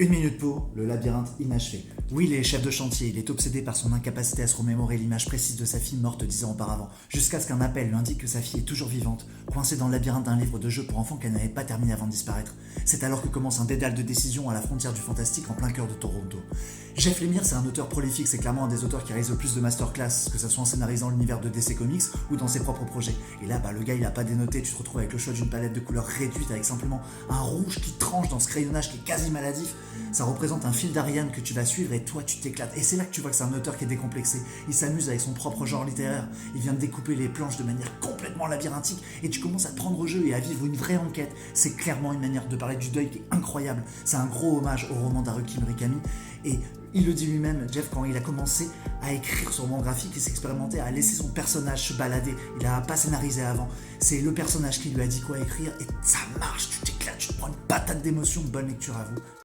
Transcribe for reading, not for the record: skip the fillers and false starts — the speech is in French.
Une minute pour le labyrinthe inachevé. Will est chef de chantier, il est obsédé par son incapacité à se remémorer l'image précise de sa fille morte 10 ans auparavant, jusqu'à ce qu'un appel lui indique que sa fille est toujours vivante, coincée dans le labyrinthe d'un livre de jeu pour enfants qu'elle n'avait pas terminé avant de disparaître. C'est alors que commence un dédale de décisions à la frontière du fantastique en plein cœur de Toronto. Jeff Lemire, c'est un auteur prolifique, c'est clairement un des auteurs qui réalise le plus de masterclass, que ce soit en scénarisant l'univers de DC Comics ou dans ses propres projets. Et là, le gars il a pas dénoté, tu te retrouves avec le choix d'une palette de couleurs réduite avec simplement un rouge qui tranche dans ce crayonnage qui est quasi maladif. Ça représente un fil d'Ariane que tu vas suivre et toi tu t'éclates. Et c'est là que tu vois que c'est un auteur qui est décomplexé. Il s'amuse avec son propre genre littéraire. Il vient de découper les planches de manière complètement labyrinthique et tu commences à te prendre au jeu et à vivre une vraie enquête. C'est clairement une manière de parler du deuil qui est incroyable. C'est un gros hommage au roman d'Haruki Murakami et il le dit lui-même, Jeff, quand il a commencé à écrire son roman graphique, il s'expérimentait à laisser son personnage se balader. Il n'a pas scénarisé avant. C'est le personnage qui lui a dit quoi écrire et ça marche, tu t'éclates, tu te prends une patate d'émotion. Bonne lecture à vous.